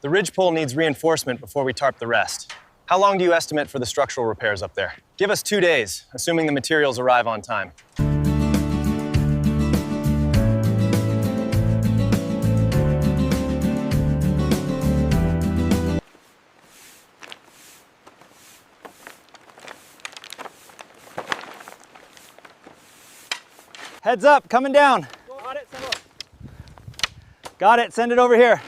The ridgepole needs reinforcement before we tarp the rest. How long do you estimate for the structural repairs up there? Give us 2 days, assuming the materials arrive on time. Heads up, coming down. Got it, send it. Got it, send it over here.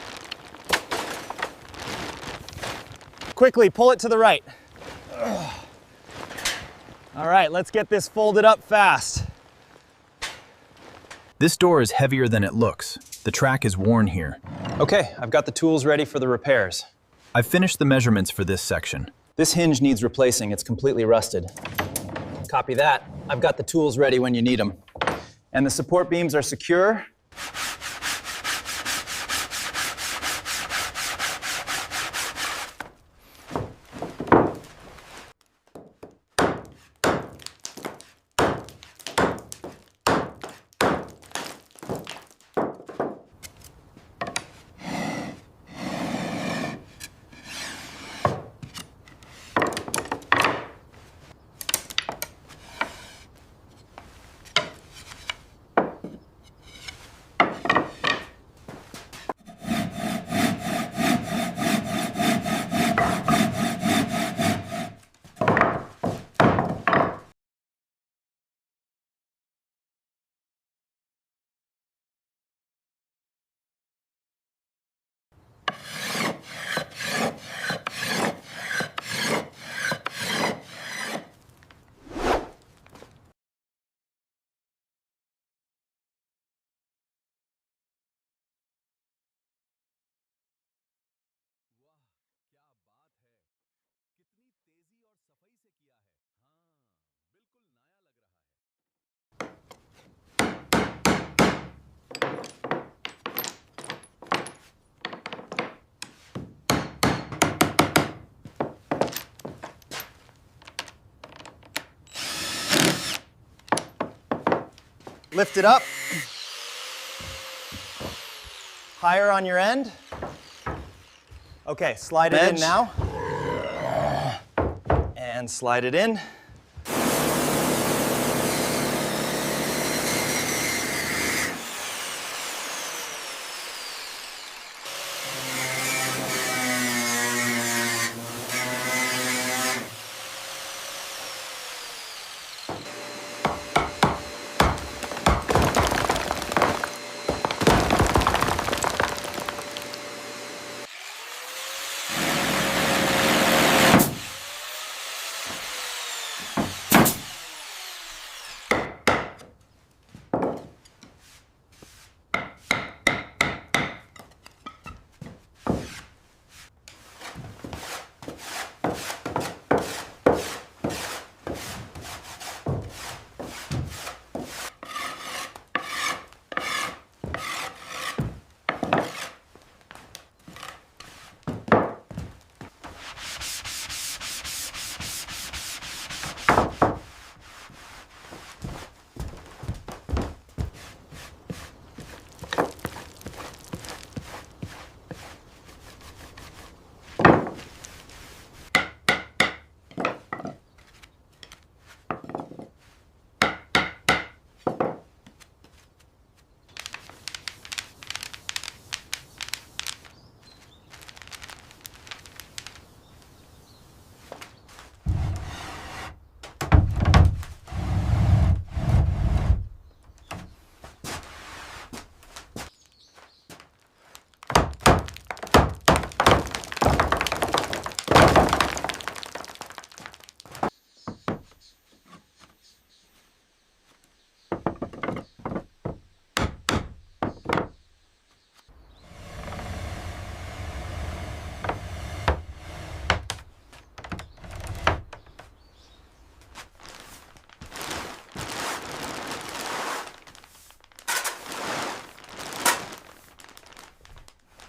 Quickly, pull it to the right. All right, let's get this folded up fast. This door is heavier than it looks. The track is worn here. Okay, I've got the tools ready for the repairs. I've finished the measurements for this section. This hinge needs replacing, it's completely rusted. Copy that. I've got the tools ready when you need them. And the support beams are secure. Lift it up. Higher on your end. Okay, slide it in now. And slide it in.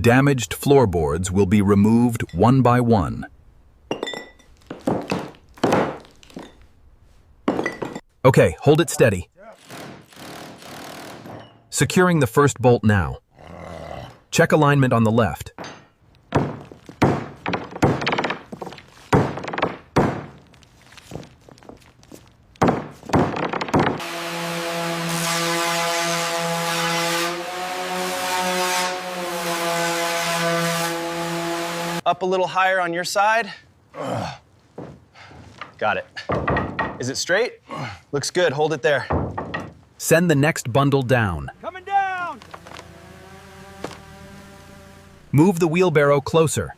Damaged floorboards will be removed one by one. Okay, hold it steady. Securing the first bolt now. Check alignment on the left. Up a little higher on your side. Got it. Is it straight? Looks good, hold it there. Send the next bundle down. Coming down! Move the wheelbarrow closer.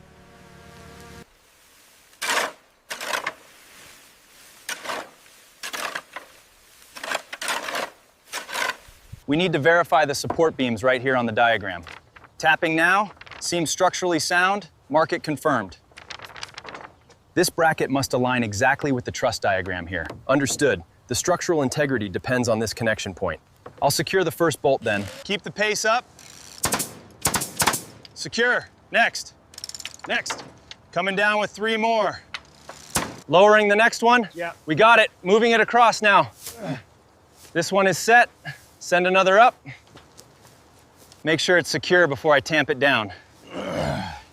We need to verify the support beams right here on the diagram. Tapping now, seems structurally sound, mark it confirmed. This bracket must align exactly with the truss diagram here. Understood. The structural integrity depends on this connection point. I'll secure the first bolt then. Keep the pace up. Secure. Next. Next. Coming down with 3 more. Lowering the next one. Yeah. We got it. Moving it across now. This one is set. Send another up. Make sure it's secure before I tamp it down.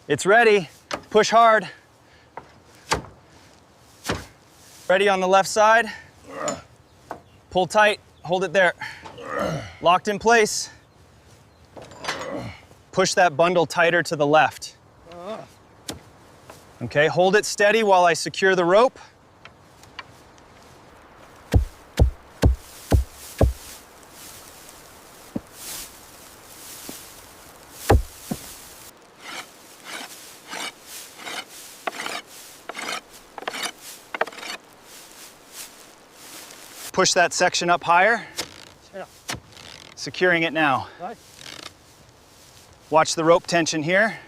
It's ready. Push hard. Ready on the left side. Pull tight, hold it there. Locked in place. Push that bundle tighter to the left. Okay, hold it steady while I secure the rope. Push that section up higher. Yeah. Securing it now. Right. Watch the rope tension here.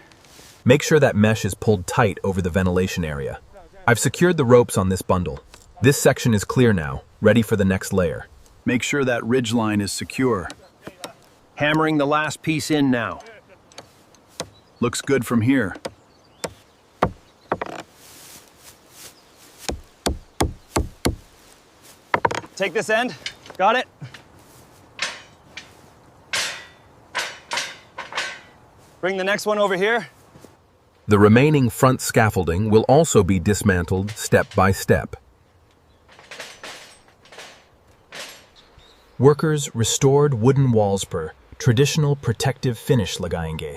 Make sure that mesh is pulled tight over the ventilation area. I've secured the ropes on this bundle. This section is clear now, ready for the next layer. Make sure that ridge line is secure. Hammering the last piece in now. Looks good from here. Take this end. Got it? Bring the next one over here. The remaining front scaffolding will also be dismantled step by step. Workers restored wooden walls per traditional protective finish lagaenge.